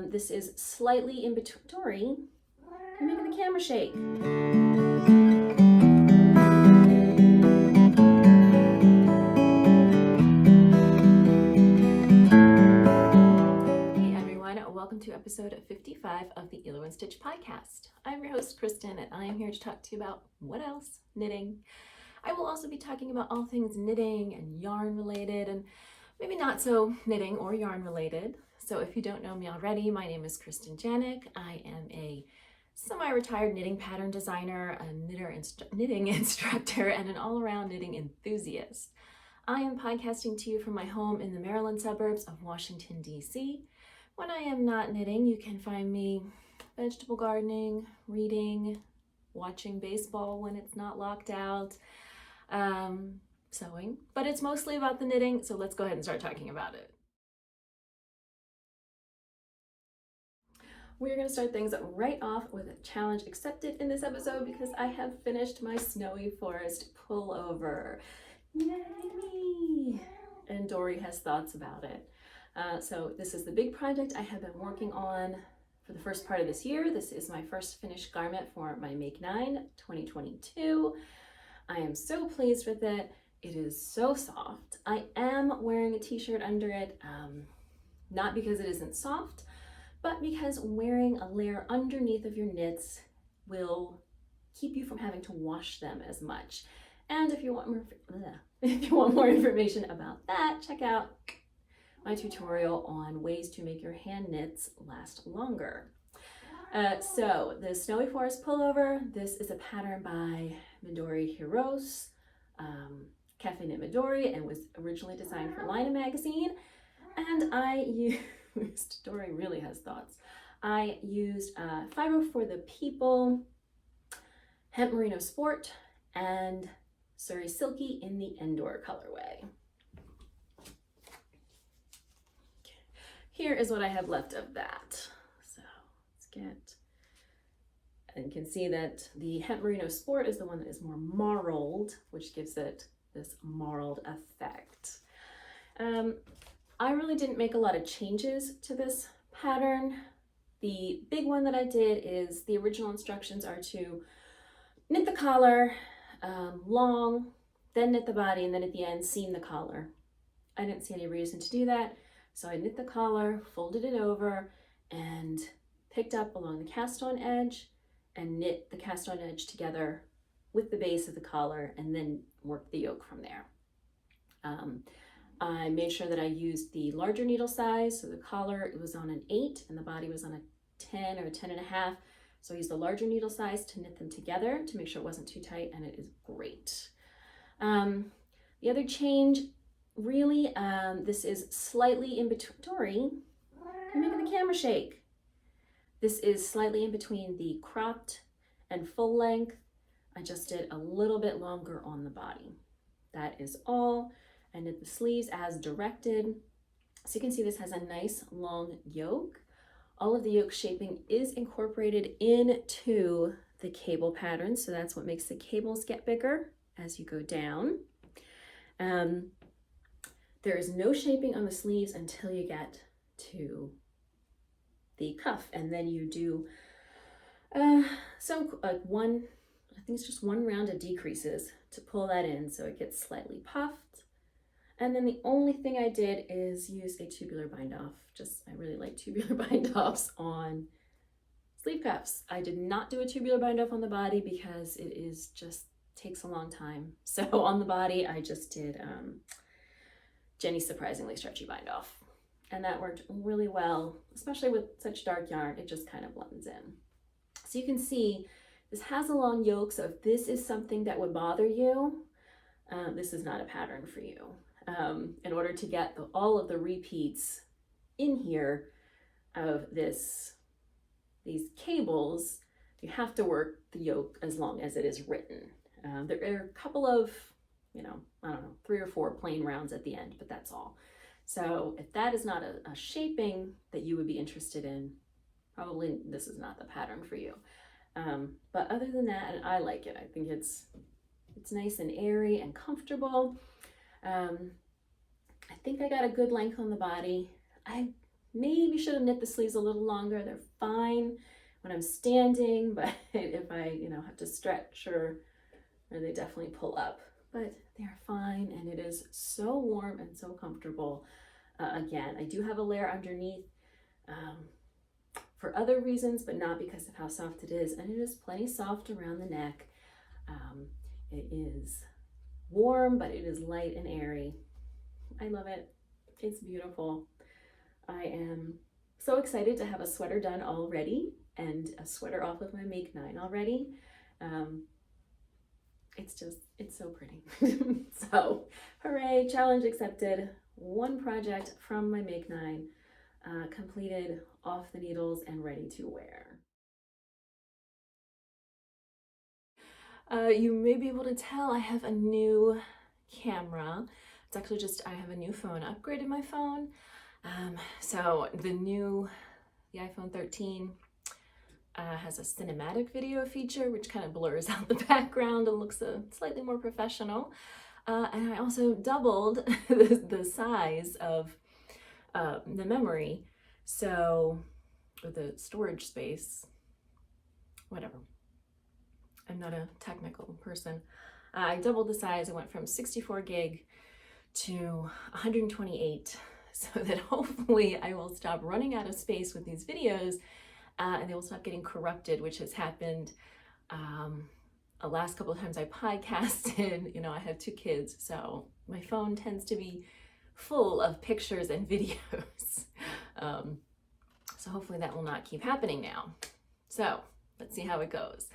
This is slightly in between. Dory, you're making the camera shake. Hey everyone, welcome to episode 55 of the Hilo Stitch podcast. I'm your host, Kristen, and I am here to talk to you about what else? Knitting. I will also be talking about all things knitting and yarn related, and maybe not so knitting or yarn related. So if you don't know me already, my name is Kristen Janik. I am a semi-retired knitting pattern designer, a knitting instructor, and an all-around knitting enthusiast. I am podcasting to you from my home in the Maryland suburbs of Washington, D.C. When I am not knitting, you can find me vegetable gardening, reading, watching baseball when it's not locked out, sewing, but it's mostly about the knitting, so let's go ahead and start talking about it. We're going to start things right off with a challenge accepted in this episode because I have finished my Snowy Forest pullover. Yay! And Dory has thoughts about it. So this is the big project I have been working on for the first part of this year. This is my first finished garment for my Make 9 2022. I am so pleased with it. It is so soft. I am wearing a t-shirt under it, not because it isn't soft, but because wearing a layer underneath of your knits will keep you from having to wash them as much. And if you want more information about that, check out my tutorial on ways to make your hand knits last longer. So the Snowy Forest pullover, this is a pattern by Midori Hirose, Cafe Knit Midori, and was originally designed for Lina magazine. And I used, Dory really has thoughts. I used Fiber for the People, Hemp Merino Sport, and Surrey Silky in the Endor colorway. Here is what I have left of that. So let's get, and you can see that the Hemp Merino Sport is the one that is more marled, which gives it this marled effect. I really didn't make a lot of changes to this pattern. The big one that I did is the original instructions are to knit the collar long, then knit the body, and then at the end seam the collar. I didn't see any reason to do that, so I knit the collar, folded it over, and picked up along the cast on edge and knit the cast on edge together with the base of the collar and then worked the yoke from there. I made sure that I used the larger needle size, so the collar it was on an 8 and the body was on a 10 or a 10.5. So I used the larger needle size to knit them together to make sure it wasn't too tight, and it is great. The other change, really, this is slightly in between. Dory, you're making the camera shake. This is slightly in between the cropped and full length. I just did a little bit longer on the body. That is all. I knit the sleeves as directed. So you can see this has a nice long yoke. All of the yoke shaping is incorporated into the cable pattern, so that's what makes the cables get bigger as you go down. There is no shaping on the sleeves until you get to the cuff, and then you do one, I think it's just one round of decreases to pull that in so it gets slightly puffed. And then the only thing I did is use a tubular bind off. I really like tubular bind offs on sleeve cuffs. I did not do a tubular bind off on the body because it is just takes a long time. So on the body, I just did Jenny's Surprisingly Stretchy bind off. And that worked really well, especially with such dark yarn, it just kind of blends in. So you can see this has a long yoke, so if this is something that would bother you, this is not a pattern for you. In order to get all of the repeats in here of these cables, you have to work the yoke as long as it is written. There are a couple of, 3 or 4 plain rounds at the end, but that's all. So if that is not a shaping that you would be interested in, probably this is not the pattern for you. But other than that, and I like it. I think it's nice and airy and comfortable. I think I got a good length on the body. I Maybe should have knit the sleeves a little longer. They're fine when I'm standing, but if I, have to stretch or they definitely pull up. But they're fine, and it is so warm and so comfortable. Again, I do have a layer underneath for other reasons, but not because of how soft it is, and it is plenty soft around the neck. It is warm, but it is light and airy. I love it. It's beautiful. I am so excited to have a sweater done already and a sweater off of my Make 9 already. It's so pretty. So, hooray, challenge accepted. One project from my Make 9 completed, off the needles and ready to wear. You may be able to tell I have a new camera. It's actually just, I have a new phone. I upgraded my phone. So the iPhone 13 has a cinematic video feature, which kind of blurs out the background and looks slightly more professional. And I also doubled the size of the memory, or the storage space, whatever. I'm not a technical person. I doubled the size. I went from 64 gig to 128, so that hopefully I will stop running out of space with these videos and they will stop getting corrupted, which has happened the last couple of times I podcasted. I have 2 kids, so my phone tends to be full of pictures and videos. So hopefully that will not keep happening now. So let's see how it goes.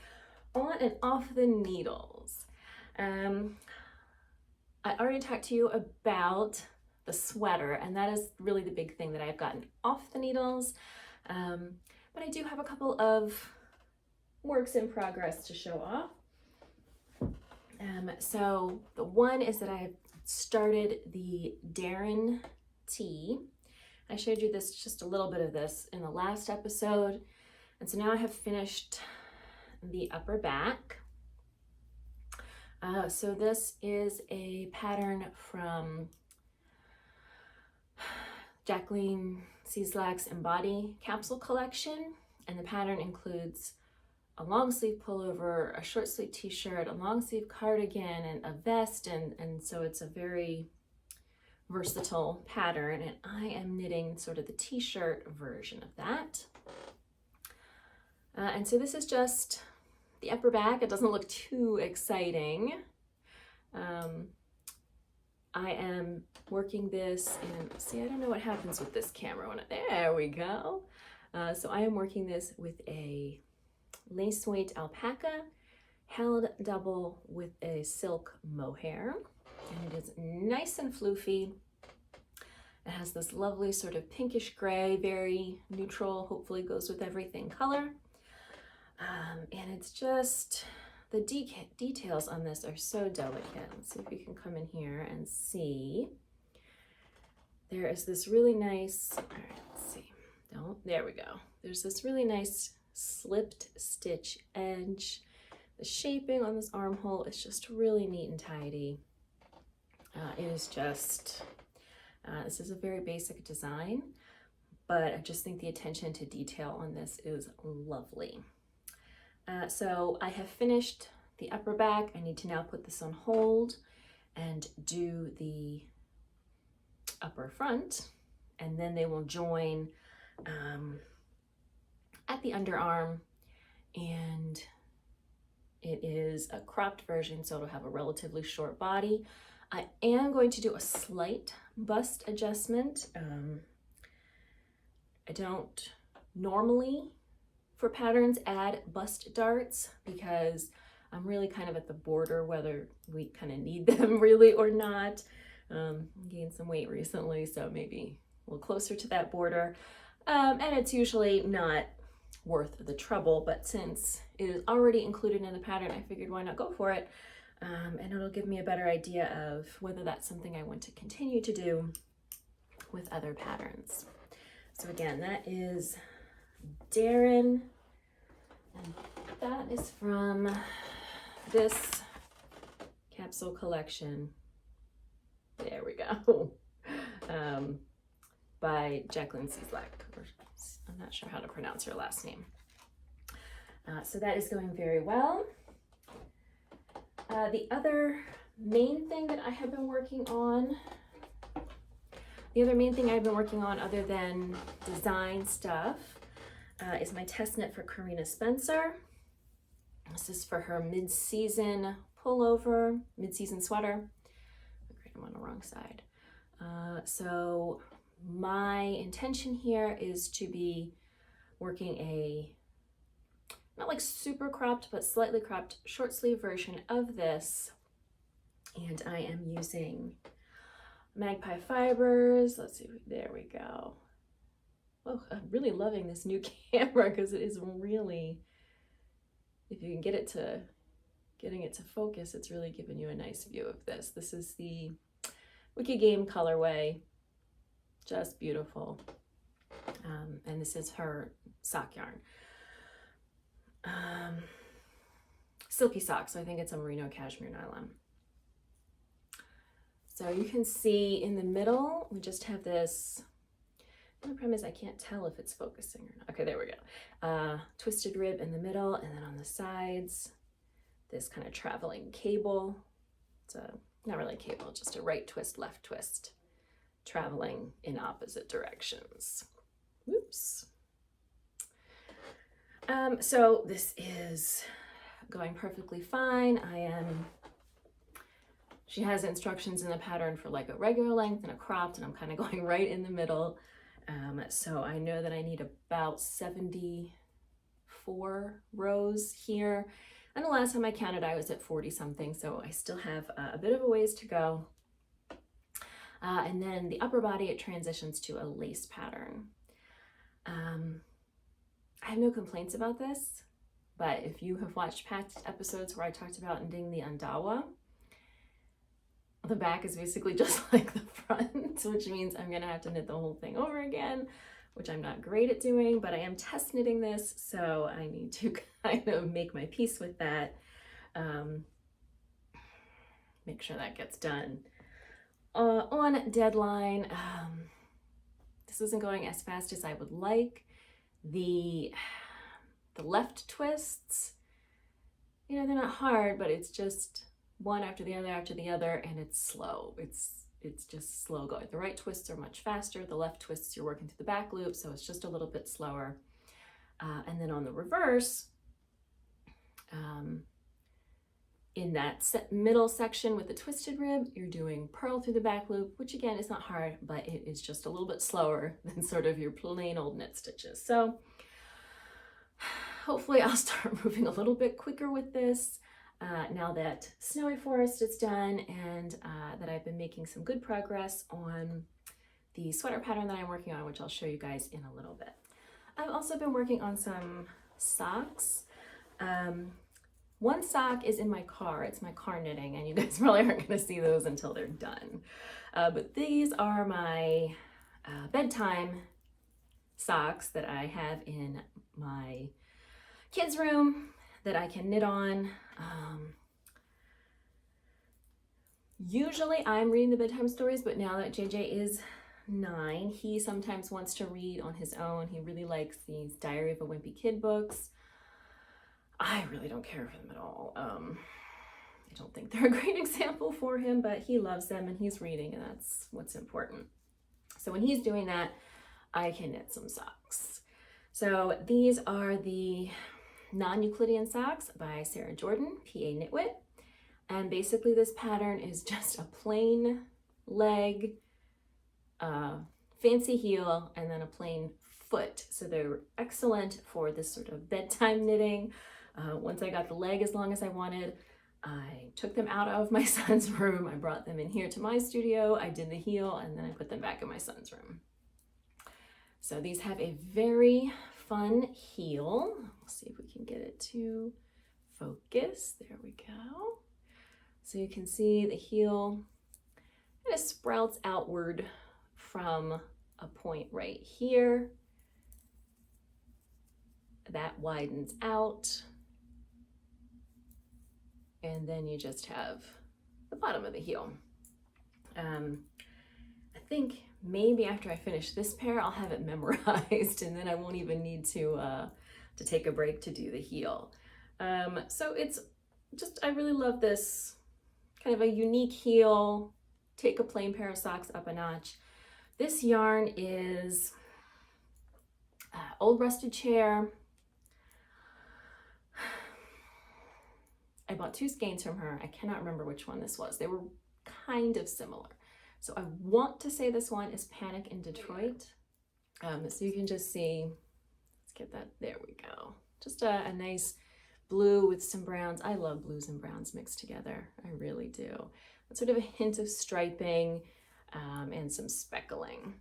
On and off the needles. I already talked to you about the sweater, and that is really the big thing that I've gotten off the needles. But I do have a couple of works in progress to show off. So the one is that I have started the Darren tee. I showed you this, just a little bit of this in the last episode. And so now I have finished the upper back. So this is a pattern from Jacqueline Cieslak's Embody capsule collection, and the pattern includes a long sleeve pullover, a short sleeve t-shirt, a long sleeve cardigan, and a vest, and so it's a very versatile pattern, and I am knitting sort of the t-shirt version of that. And so this is just the upper back. It doesn't look too exciting. I am working this in, see, I don't know what happens with this camera when there we go. So I am working this with a lace weight alpaca held double with a silk mohair, and it is nice and floofy. It has this lovely sort of pinkish gray, very neutral, hopefully goes with everything color. And it's just, the details on this are so delicate. Let's see if we can come in here and see. There is this really nice, all right, let's see. There we go. There's this really nice slipped stitch edge. The shaping on this armhole is just really neat and tidy. It is just, this is a very basic design, but I just think the attention to detail on this is lovely. So I have finished the upper back. I need to now put this on hold and do the upper front, and then they will join at the underarm, and it is a cropped version, so it'll have a relatively short body. I am going to do a slight bust adjustment. I don't normally, for patterns, add bust darts because I'm really kind of at the border whether we kind of need them really or not. Gained some weight recently, so maybe a little closer to that border. And it's usually not worth the trouble, but since it is already included in the pattern, I figured why not go for it. And it'll give me a better idea of whether that's something I want to continue to do with other patterns. So again, that is Darren, and that is from this capsule collection. There we go. by Jacqueline Cieslak. I'm not sure how to pronounce her last name. So that is going very well. The other main thing that I have been working on, other than design stuff, is my test knit for Karina Spencer. This is for her mid-season pullover, mid-season sweater. Okay, I'm on the wrong side. So my intention here is to be working a, not like super cropped, but slightly cropped short sleeve version of this. And I am using Magpie fibers. Let's see, there we go. Oh, I'm really loving this new camera because it is really, if you can getting it to focus, it's really giving you a nice view of this. This is the Wicked Game colorway, just beautiful. And this is her sock yarn. Silky sock, so I think it's a merino cashmere nylon. So you can see in the middle, we just have this, the problem is I can't tell if it's focusing or not. Okay, there we go. Twisted rib in the middle, and then on the sides, this kind of traveling cable. It's not really a cable, just a right twist, left twist, traveling in opposite directions. Whoops. So this is going perfectly fine. She has instructions in the pattern for like a regular length and a cropped, and I'm kind of going right in the middle. So I know that I need about 74 rows here. And the last time I counted, I was at 40 something. So I still have a bit of a ways to go. And then the upper body, it transitions to a lace pattern. I have no complaints about this, but if you have watched past episodes where I talked about ending the andawa, the back is basically just like the front, which means I'm gonna have to knit the whole thing over again, which I'm not great at doing, but I am test knitting this, so I need to kind of make my peace with that. Make sure that gets done on deadline. This isn't going as fast as I would like. The left twists, you know, they're not hard, but it's just one after the other, and it's slow. It's just slow going. The right twists are much faster. The left twists, you're working through the back loop, so it's just a little bit slower. And then on the reverse, in that middle section with the twisted rib, you're doing purl through the back loop, which again is not hard, but it is just a little bit slower than sort of your plain old knit stitches. So hopefully I'll start moving a little bit quicker with this now that Snowy Forest is done, and that I've been making some good progress on the sweater pattern that I'm working on, which I'll show you guys in a little bit. I've also been working on some socks. One sock is in my car. It's my car knitting, and you guys probably aren't going to see those until they're done. But these are my bedtime socks that I have in my kids' room that I can knit on. Usually I'm reading the bedtime stories, but now that JJ is 9, he sometimes wants to read on his own. He really likes these Diary of a Wimpy Kid books. I really don't care for them at all. I don't think they're a great example for him, but he loves them and he's reading, and that's what's important. So when he's doing that, I can knit some socks. So these are the Non-Euclidean Socks by Sarah Jordan, PA Knitwit. And basically this pattern is just a plain leg, fancy heel, and then a plain foot. So they're excellent for this sort of bedtime knitting. Once I got the leg as long as I wanted, I took them out of my son's room. I brought them in here to my studio. I did the heel, and then I put them back in my son's room. So these have a very fun heel. We'll see if we can get it to focus. There we go. So you can see the heel kind of sprouts outward from a point right here. That widens out. And then you just have the bottom of the heel. I think maybe after I finish this pair, I'll have it memorized, and then I won't even need to take a break to do the heel. So it's just, I really love this kind of a unique heel, take a plain pair of socks up a notch. This yarn is Old Rusted Chair. I bought 2 skeins from her. I cannot remember which one this was. They were kind of similar. So I want to say this one is Panic in Detroit. So you can just see, let's get that, there we go. Just a nice blue with some browns. I love blues and browns mixed together. I really do. It's sort of a hint of striping and some speckling.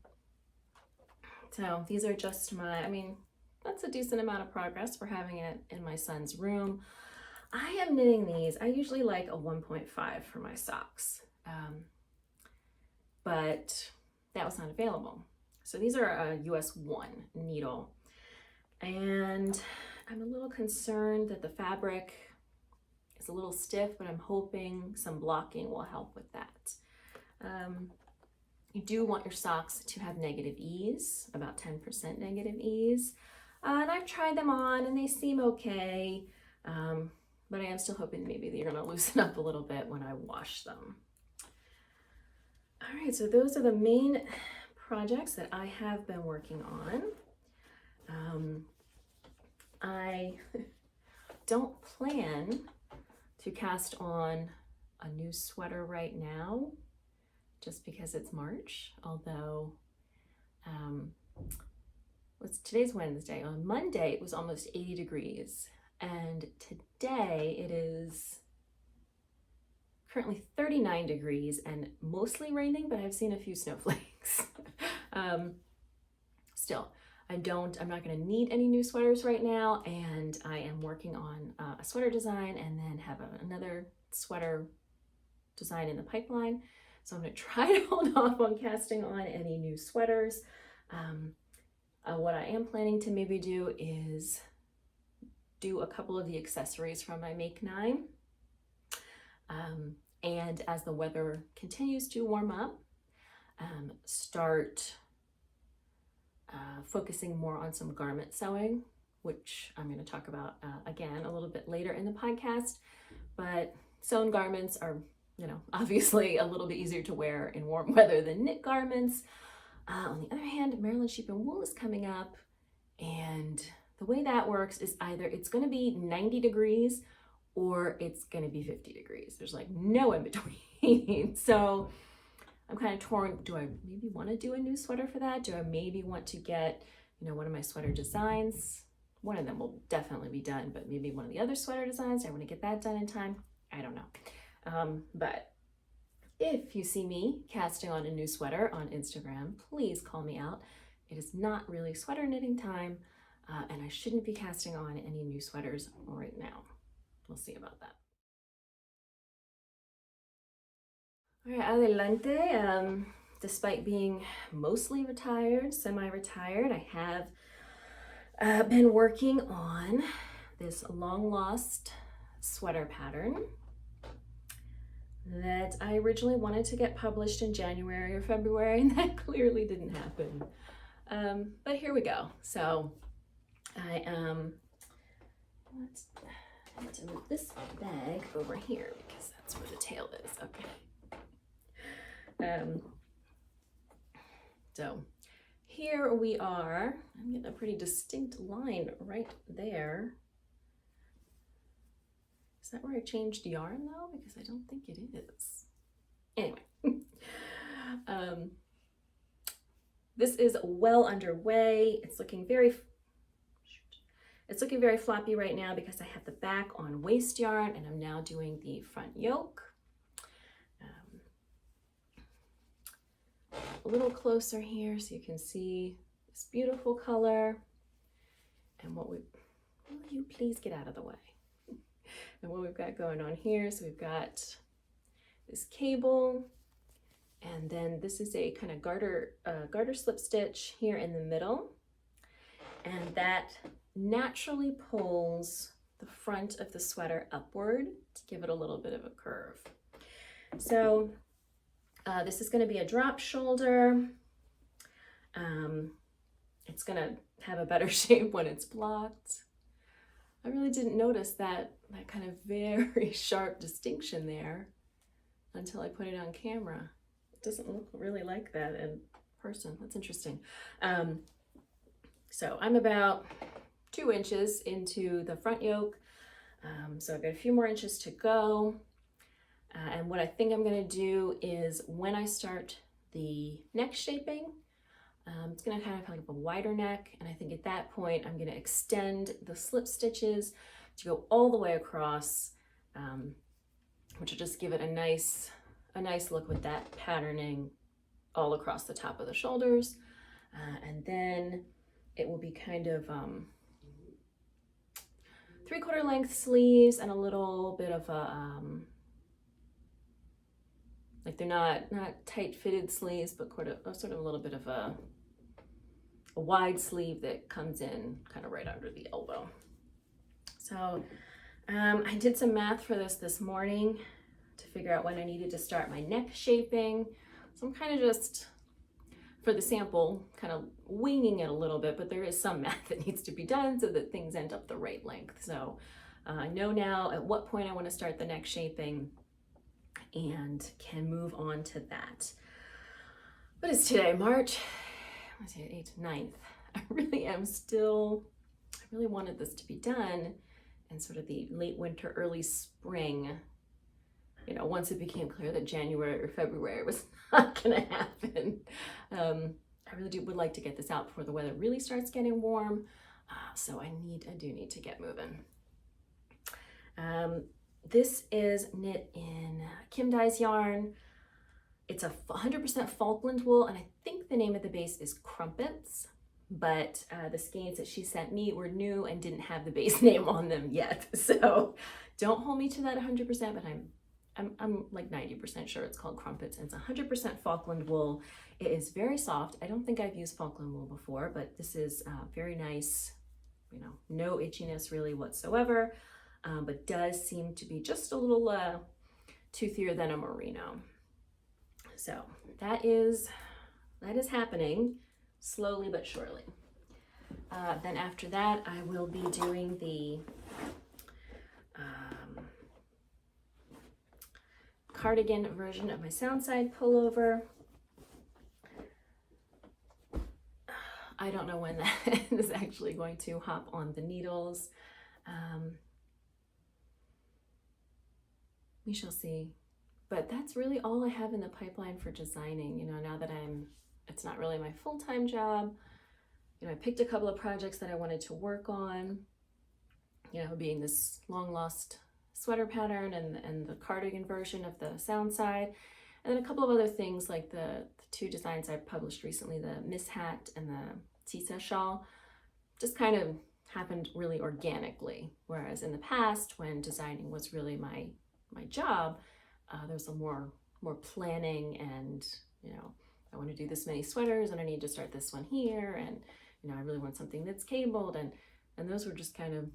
So these are just my, I mean, that's a decent amount of progress for having it in my son's room. I am knitting these. I usually like a 1.5 for my socks, but that was not available. So these are a US 1 needle, and I'm a little concerned that the fabric is a little stiff, but I'm hoping some blocking will help with that. You do want your socks to have negative ease, about 10% negative ease. And I've tried them on and they seem okay. But I am still hoping maybe they're gonna loosen up a little bit when I wash them. All right, so those are the main projects that I have been working on. I don't plan to cast on a new sweater right now, just because it's March, although today's Wednesday. On Monday, it was almost 80 degrees. And today it is currently 39 degrees and mostly raining, but I've seen a few snowflakes. Still, I'm not gonna need any new sweaters right now, and I am working on a sweater design and then have another sweater design in the pipeline. So I'm gonna try to hold off on casting on any new sweaters. What I am planning to maybe do is do a couple of the accessories from my Make 9. And as the weather continues to warm up, start focusing more on some garment sewing, which I'm going to talk about again a little bit later in the podcast. But sewn garments are, obviously a little bit easier to wear in warm weather than knit garments. On the other hand, Maryland Sheep and Wool is coming up, and the way that works is either it's going to be 90 degrees or it's going to be 50 degrees. There's like no in between. So I'm kind of torn. Do I maybe want to do a new sweater for that? Do I maybe want to get, one of my sweater designs? One of them will definitely be done, but maybe one of the other sweater designs, I want to get that done in time. I don't know. But if you see me casting on a new sweater on Instagram, please call me out. It is not really sweater knitting time. And I shouldn't be casting on any new sweaters right now. We'll see about that. All right, Adelante. Despite being mostly retired, semi-retired, I have been working on this long-lost sweater pattern that I originally wanted to get published in January or February, and that clearly didn't happen. But here we go. So I I have to move this bag over here because that's where the tail is. Okay. So here we are. I'm getting a pretty distinct line right there. Is that where I changed yarn though? Because I don't think it is. Anyway, this is well underway. It's looking very floppy right now because I have the back on waist yarn and I'm now doing the front yoke. A little closer here so you can see this beautiful color. And will you please get out of the way? And what we've got going on here, so we've got this cable, and then this is a kind of garter slip stitch here in the middle, and that naturally pulls the front of the sweater upward to give it a little bit of a curve. So this is going to be a drop shoulder. It's gonna have a better shape when it's blocked. I really didn't notice that kind of very sharp distinction there until I put it on camera. It doesn't look really like that in person. That's interesting. So I'm about 2 inches into the front yoke. So I've got a few more inches to go. And what I think I'm gonna do is when I start the neck shaping, it's gonna kind of have like a wider neck. And I think at that point, I'm gonna extend the slip stitches to go all the way across, which will just give it a nice look with that patterning all across the top of the shoulders. And then it will be kind of 3/4 length sleeves and a little bit of a, like they're not tight fitted sleeves, but sort of a little bit of a wide sleeve that comes in kind of right under the elbow. So I did some math for this morning to figure out when I needed to start my neck shaping. So I'm kind of just, for the sample, kind of winging it a little bit, but there is some math that needs to be done so that things end up the right length. So I know now at what point I want to start the neck shaping and can move on to that. What is today, March? Let's see, 8th, 9th. I really wanted this to be done in sort of the late winter, early spring. You know, once it became clear that January or February was not gonna happen. I really would like to get this out before the weather really starts getting warm. So I do need to get moving. This is knit in Kim Dye's yarn. It's a 100% Falkland wool, and I think the name of the base is Crumpets, but the skeins that she sent me were new and didn't have the base name on them yet. So don't hold me to that 100%, but I'm like 90% sure it's called Crumpets, and it's 100% Falkland wool. It is very soft. I don't think I've used Falkland wool before, but this is very nice, you know, no itchiness really whatsoever, but does seem to be just a little toothier than a merino. So that is happening slowly but surely. Then after that, I will be doing the cardigan version of my Soundside pullover. I don't know when that is actually going to hop on the needles. We shall see. But that's really all I have in the pipeline for designing. You know, now that it's not really my full-time job, you know, I picked a couple of projects that I wanted to work on, you know, being this long lost sweater pattern and the cardigan version of the Soundside, and then a couple of other things like the 2 designs I published recently, the Miss Hat and the Tisa shawl, just kind of happened really organically. Whereas in the past, when designing was really my job, there was a more planning, and you know, I want to do this many sweaters and I need to start this one here, and you know, I really want something that's cabled, and those were just kind of,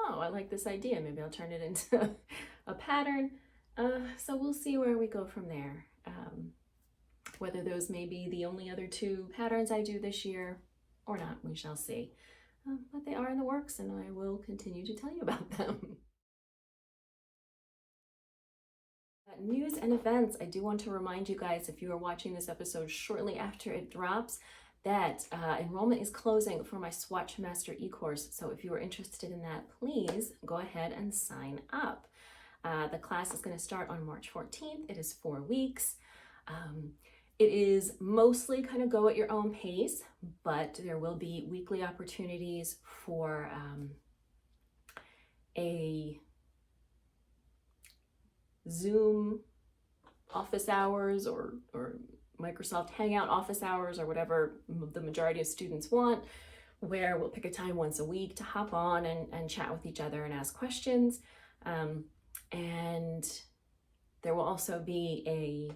oh, I like this idea, maybe I'll turn it into a pattern. So we'll see where we go from there. Whether those may be the only other 2 patterns I do this year or not, we shall see. But they are in the works, and I will continue to tell you about them. News and events. I do want to remind you guys, if you are watching this episode shortly after it drops, that enrollment is closing for my Swatchmaster e-course. So if you are interested in that, please go ahead and sign up. The class is going to start on March 14th. It is 4 weeks. It is mostly kind of go at your own pace, but there will be weekly opportunities for a Zoom office hours or Microsoft Hangout office hours, or whatever the majority of students want, where we'll pick a time once a week to hop on and chat with each other and ask questions. And there will also be a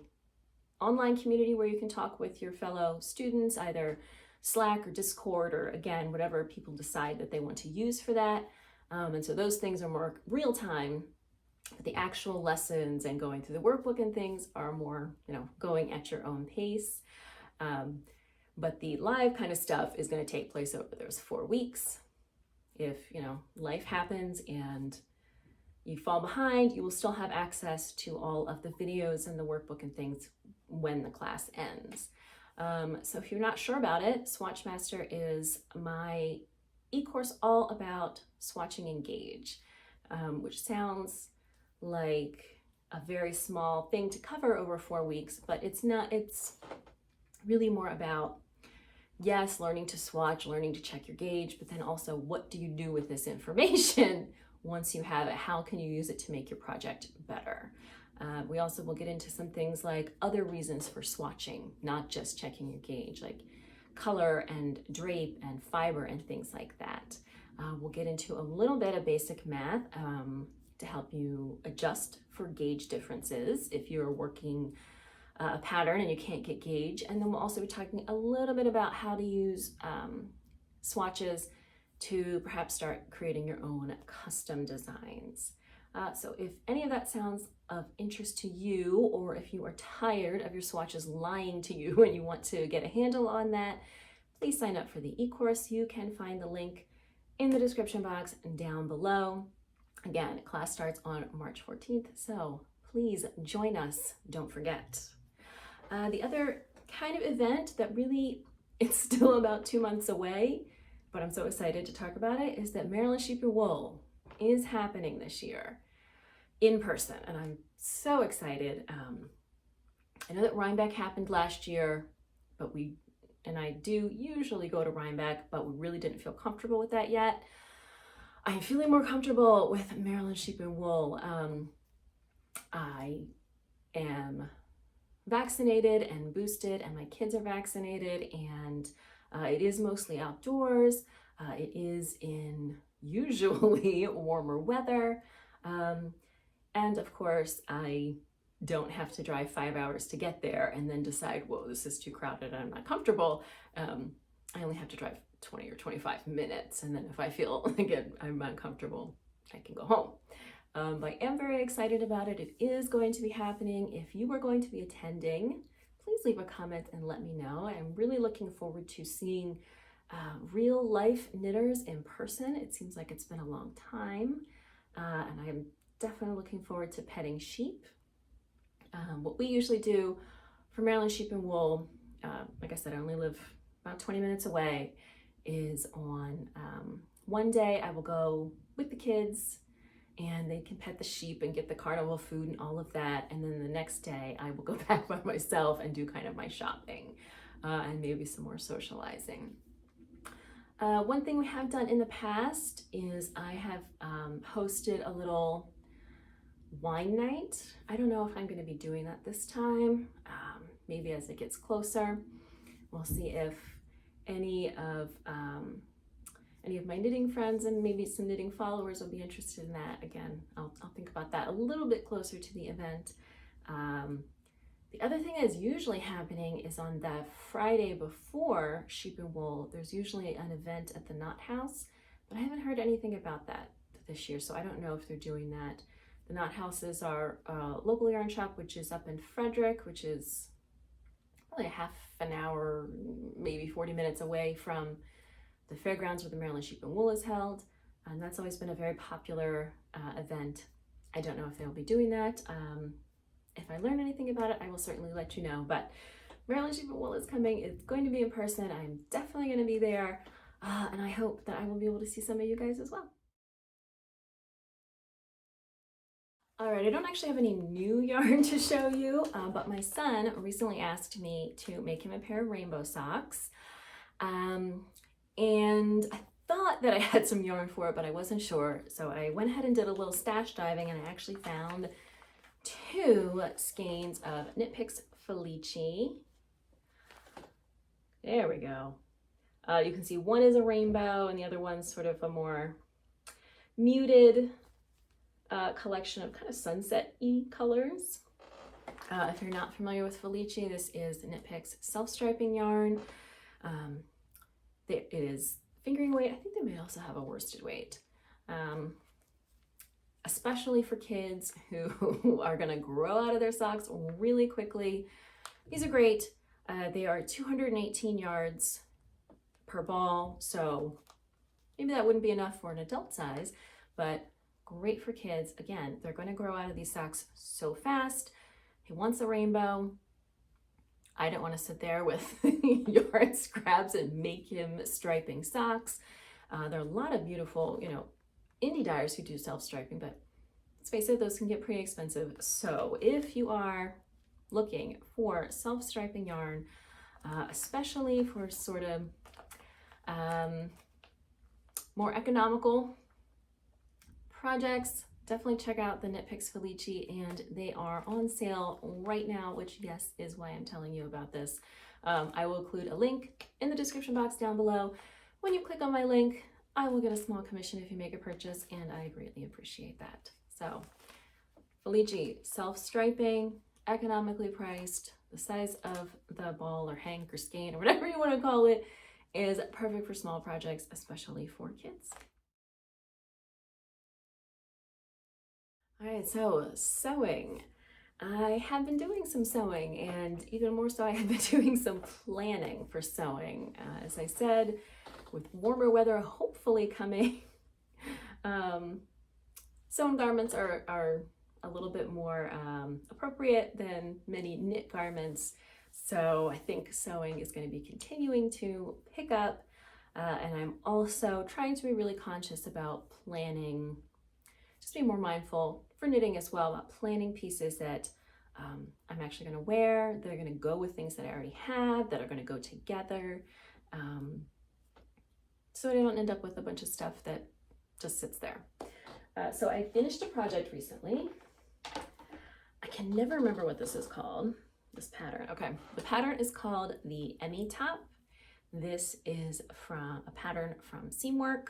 online community where you can talk with your fellow students, either Slack or Discord, or again, whatever people decide that they want to use for that. And so those things are more real time, but the actual lessons and going through the workbook and things are more, you know, going at your own pace. But the live kind of stuff is going to take place over those 4 weeks. If, life happens and you fall behind, you will still have access to all of the videos and the workbook and things when the class ends. So if you're not sure about it, Swatchmaster is my e-course all about swatching and gauge, which sounds like a very small thing to cover over 4 weeks, but it's not. It's really more about, yes, learning to swatch, learning to check your gauge, but then also what do you do with this information once you have it? How can you use it to make your project better? We also will get into some things like other reasons for swatching, not just checking your gauge, like color and drape and fiber and things like that. We'll get into a little bit of basic math to help you adjust for gauge differences if you're working a pattern and you can't get gauge. And then we'll also be talking a little bit about how to use swatches to perhaps start creating your own custom designs. So if any of that sounds of interest to you, or if you are tired of your swatches lying to you and you want to get a handle on that, please sign up for the e-course. You can find the link in the description box down below. Again, class starts on March 14th, so please join us. Don't forget. The other kind of event that really, it's still about 2 months away, but I'm so excited to talk about it, is that Maryland Sheep and Wool is happening this year in person, and I'm so excited. I know that Rhinebeck happened last year, but I do usually go to Rhinebeck, but we really didn't feel comfortable with that yet. I'm feeling more comfortable with Maryland Sheep and Wool. I am vaccinated and boosted, and my kids are vaccinated, and it is mostly outdoors. It is in usually warmer weather. And of course, I don't have to drive 5 hours to get there and then decide, whoa, this is too crowded and I'm not comfortable. I only have to drive 20 or 25 minutes. And then if I feel like I'm uncomfortable, I can go home. But I am very excited about it. It is going to be happening. If you are going to be attending, please leave a comment and let me know. I'm really looking forward to seeing real life knitters in person. It seems like it's been a long time. And I'm definitely looking forward to petting sheep. What we usually do for Maryland Sheep and Wool, like I said, I only live about 20 minutes away, is on one day I will go with the kids and they can pet the sheep and get the carnival food and all of that. And then the next day I will go back by myself and do kind of my shopping and maybe some more socializing. One thing we have done in the past is I have hosted a little wine night. I don't know if I'm going to be doing that this time. Maybe as it gets closer. We'll see if any of my knitting friends and maybe some knitting followers will be interested in that. Again, I'll think about that a little bit closer to the event. The other thing that is usually happening is on the Friday before Sheep and Wool, there's usually an event at the Knot House, but I haven't heard anything about that this year, so I don't know if they're doing that. The Knot House is our local yarn shop, which is up in Frederick, which is probably a half an hour, maybe 40 minutes away from the fairgrounds where the Maryland Sheep and Wool is held. And that's always been a very popular event. I don't know if they'll be doing that. If I learn anything about it, I will certainly let you know. But Maryland Sheep and Wool is coming. It's going to be in person. I'm definitely going to be there. And I hope that I will be able to see some of you guys as well. All right, I don't actually have any new yarn to show you, but my son recently asked me to make him a pair of rainbow socks. And I thought that I had some yarn for it, but I wasn't sure. So I went ahead and did a little stash diving, and I actually found 2 skeins of Nitpicks Felici. There we go. You can see one is a rainbow and the other one's sort of a more muted collection of kind of sunset-y colors. If you're not familiar with Felici, this is Nitpicks self-striping yarn. It is fingering weight. I think they may also have a worsted weight. Especially for kids who are going to grow out of their socks really quickly. These are great. They are 218 yards per ball, so maybe that wouldn't be enough for an adult size, but great for kids. Again, they're going to grow out of these socks so fast. He wants a rainbow. I don't want to sit there with yard scraps and make him striping socks. There are a lot of beautiful, indie dyers who do self-striping, but let's face it, those can get pretty expensive. So if you are looking for self-striping yarn, especially for sort of more economical projects, definitely check out the Nitpicks Felici, and they are on sale right now, which yes, is why I'm telling you about this. I will include a link in the description box down below. When you click on my link, I will get a small commission if you make a purchase, and I greatly appreciate that. So Felici, self-striping, economically priced, the size of the ball or hank or skein or whatever you want to call it, is perfect for small projects, especially for kids. All right, so sewing. I have been doing some sewing, and even more so, I have been doing some planning for sewing. As I said, with warmer weather hopefully coming, sewn garments are a little bit more appropriate than many knit garments. So I think sewing is going to be continuing to pick up, and I'm also trying to be really conscious about planning, just be more mindful for knitting as well, about planning pieces that I'm actually going to wear, that are going to go with things that I already have, that are going to go together, so I don't end up with a bunch of stuff that just sits there. So I finished a project recently. I can never remember what this is called, this pattern. Okay, the pattern is called the Emmy Top. This is from a pattern from Seamwork.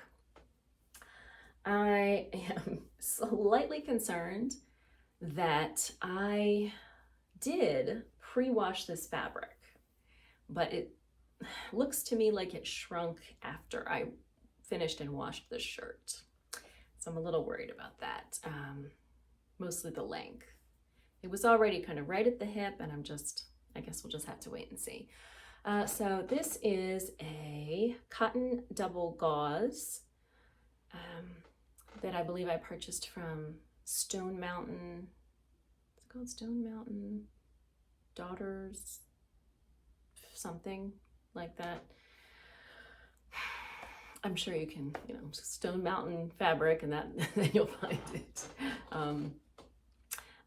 I am slightly concerned that I did pre-wash this fabric, but it looks to me like it shrunk after I finished and washed the shirt. So I'm a little worried about that, mostly the length. It was already kind of right at the hip, and I guess we'll just have to wait and see. So this is a cotton double gauze that I believe I purchased from Stone Mountain. It's called Stone Mountain Daughters, something like that. I'm sure you can, Stone Mountain fabric, and that then you'll find it.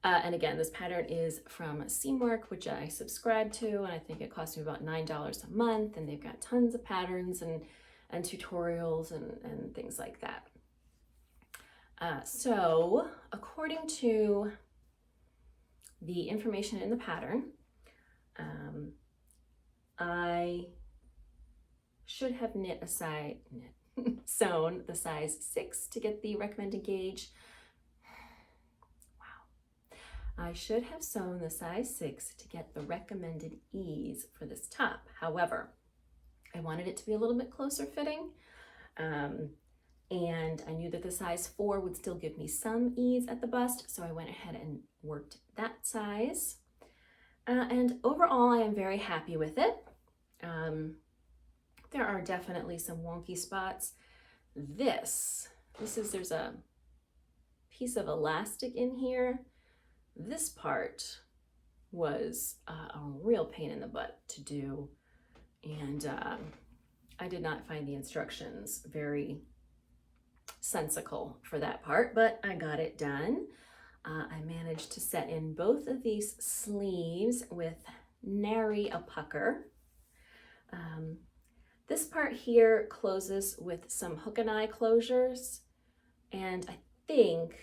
And again, this pattern is from Seamwork, which I subscribe to, and I think it costs me about $9 a month, and they've got tons of patterns and tutorials and things like that. So according to the information in the pattern, I should have sewn the size 6 to get the recommended gauge. Wow. I should have sewn the size 6 to get the recommended ease for this top. However, I wanted it to be a little bit closer fitting. And I knew that the size 4 would still give me some ease at the bust, so I went ahead and worked that size. And overall, I am very happy with it. There are definitely some wonky spots. There's a piece of elastic in here. This part was a real pain in the butt to do, and I did not find the instructions very sensical for that part, but I got it done. I managed to set in both of these sleeves with nary a pucker. This part here closes with some hook and eye closures, and I think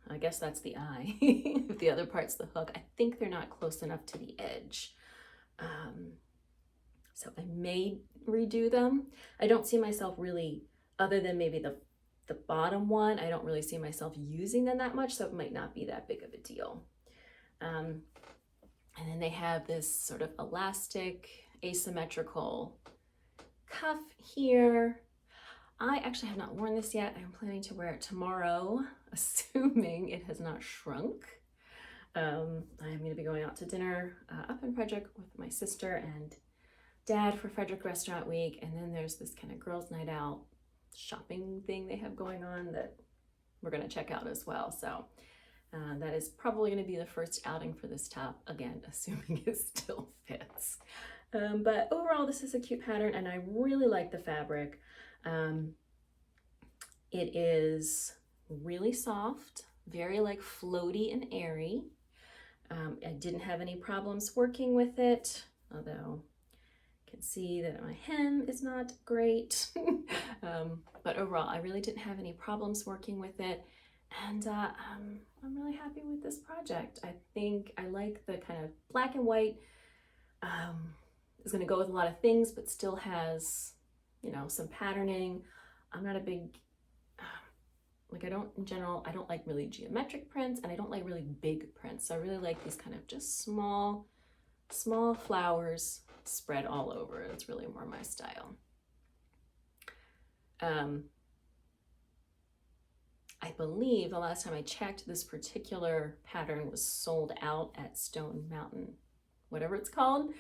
I guess that's the eye. The other part's the hook. I think they're not close enough to the edge. So I may redo them. I don't see myself really, other than maybe the bottom one, I don't really see myself using them that much, so it might not be that big of a deal. And then they have this sort of elastic, asymmetrical cuff here. I actually have not worn this yet. I'm planning to wear it tomorrow, assuming it has not shrunk. I'm going to be going out to dinner up in Frederick with my sister and dad for Frederick Restaurant Week. And then there's this kind of girls' night out shopping thing they have going on that we're going to check out as well. So that is probably going to be the first outing for this top, again, assuming it still fits. But overall, this is a cute pattern, and I really like the fabric. It is really soft, very like floaty and airy. I didn't have any problems working with it, although you can see that my hem is not great. But overall, I really didn't have any problems working with it. And I'm really happy with this project. I think I like the kind of black and white. It's going to go with a lot of things, but still has, you know, some patterning. I'm not a big, I don't like really geometric prints, and I don't like really big prints. So I really like these kind of just small flowers spread all over. It's really more my style. I believe the last time I checked, this particular pattern was sold out at Stone Mountain, whatever it's called,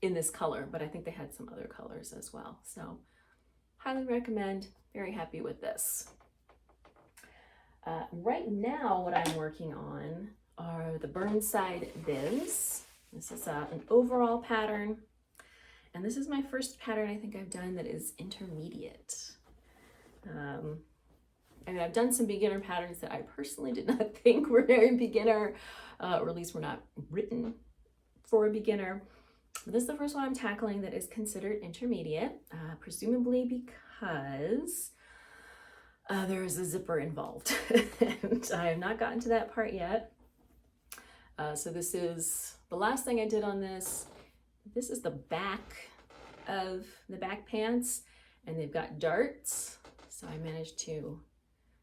in this color, but I think they had some other colors as well. So highly recommend, very happy with this. Right now, what I'm working on are the Burnside bibs. This is an overall pattern, and this is my first pattern I think I've done that is intermediate. I mean, I've done some beginner patterns that I personally did not think were very beginner, or at least were not written for a beginner. But this is the first one I'm tackling that is considered intermediate, presumably because there is a zipper involved, and I have not gotten to that part yet. So this is the last thing I did on this. This is the back of the back pants, and they've got darts. So I managed to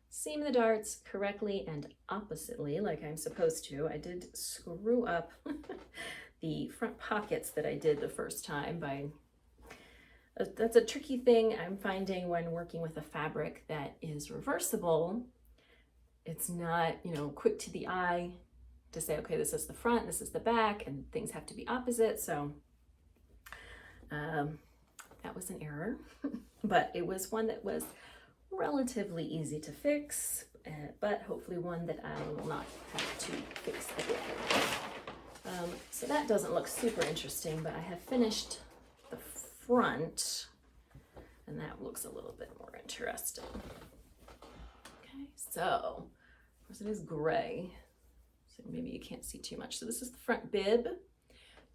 seam the darts correctly and oppositely like I'm supposed to. I did screw up the front pockets that I did the first time by, that's a tricky thing I'm finding when working with a fabric that is reversible. It's not, you know, quick to the eye to say, okay, this is the front, this is the back, and things have to be opposite. So that was an error, but it was one that was relatively easy to fix, but hopefully one that I will not have to fix again. So that doesn't look super interesting, but I have finished the front, and that looks a little bit more interesting. Okay, so of course it is gray, so maybe you can't see too much. So this is the front bib.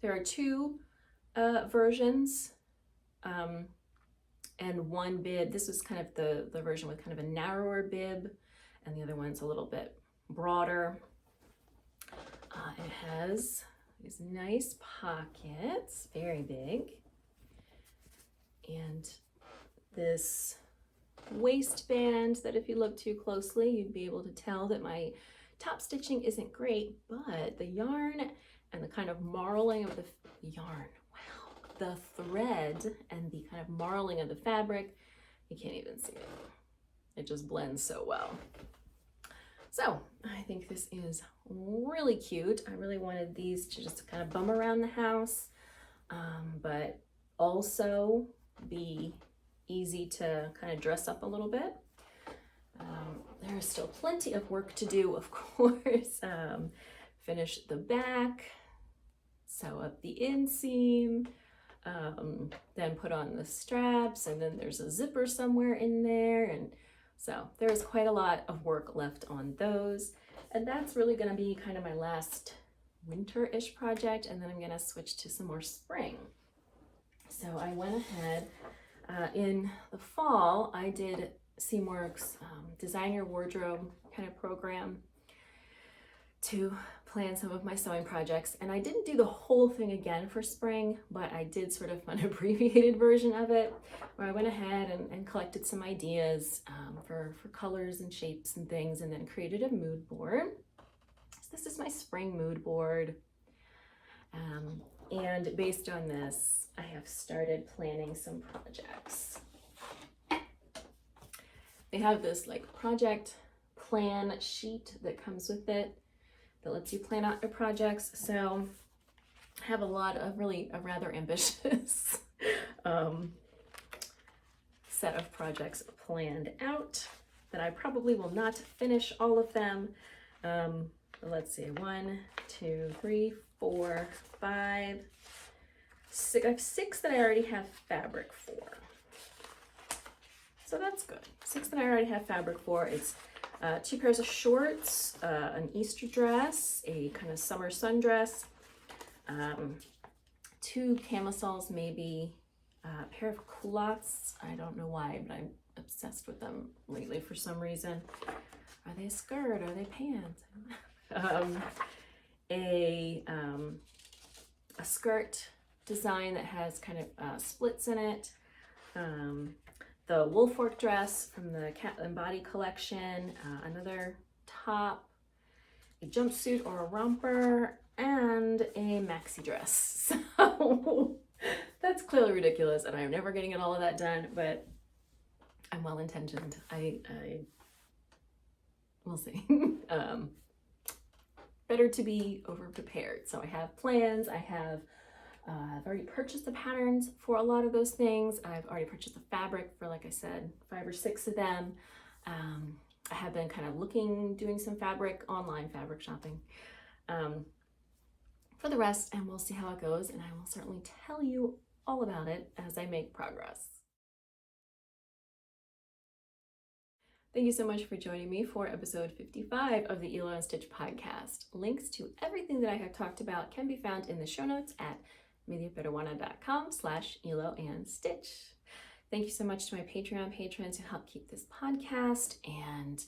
There are two versions. And one bib, this was kind of the version with kind of a narrower bib, and the other one's a little bit broader. It has these nice pockets, very big, and this waistband that if you look too closely, you'd be able to tell that my top stitching isn't great, but the yarn and the kind of marling of the yarn, the thread and the kind of marling of the fabric, you can't even see it. It just blends so well. So I think this is really cute. I really wanted these to just kind of bum around the house, but also be easy to kind of dress up a little bit. There is still plenty of work to do, of course. Finish the back, sew up the inseam, then put on the straps, and then there's a zipper somewhere in there, and so there's quite a lot of work left on those, and that's really going to be kind of my last winter-ish project, and then I'm going to switch to some more spring. So I went ahead in the fall. I did Seamworks designer wardrobe kind of program to plan some of my sewing projects, and I didn't do the whole thing again for spring, but I did sort of an abbreviated version of it where I went ahead and collected some ideas for colors and shapes and things, and then created a mood board. So this is my spring mood board, and based on this I have started planning some projects. They have this like project plan sheet that comes with it that lets you plan out your projects. So I have a rather ambitious set of projects planned out that I probably will not finish all of them. Let's see, 1, 2, 3, 4, 5, 6. I have 6 that I already have fabric for. So that's good. 6 that I already have fabric for. It's 2 pairs of shorts, an Easter dress, a kind of summer sundress, 2 camisoles, maybe a pair of culottes. I don't know why, but I'm obsessed with them lately for some reason. Are they a skirt? Are they pants? A skirt design that has kind of splits in it. The Woolfork dress from the Cat and Body collection. Another top, a jumpsuit or a romper, and a maxi dress. So that's clearly ridiculous, and I'm never getting all of that done, but I'm well intentioned. We'll see. Better to be over prepared. So I have plans. I've already purchased the patterns for a lot of those things. I've already purchased the fabric for, like I said, 5 or 6 of them. I have been kind of doing some online fabric shopping for the rest, and we'll see how it goes, and I will certainly tell you all about it as I make progress. Thank you so much for joining me for episode 55 of the Hilo Stitch podcast. Links to everything that I have talked about can be found in the show notes at mediaperuana.com/Hilo and Stitch. Thank you so much to my Patreon patrons who help keep this podcast and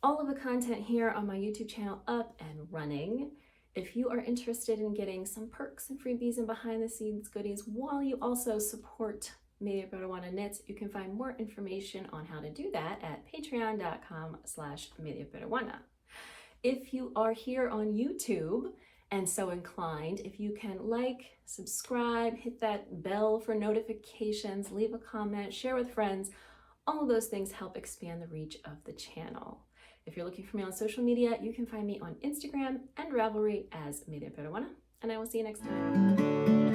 all of the content here on my YouTube channel up and running. If you are interested in getting some perks and freebies and behind the scenes goodies while you also support Media Peruana Knits, you can find more information on how to do that at patreon.com/mediaperuana. If you are here on YouTube and so inclined, if you can like, subscribe, hit that bell for notifications, leave a comment, share with friends, all of those things help expand the reach of the channel. If you're looking for me on social media, you can find me on Instagram and Ravelry as Media Peruana, and I will see you next time.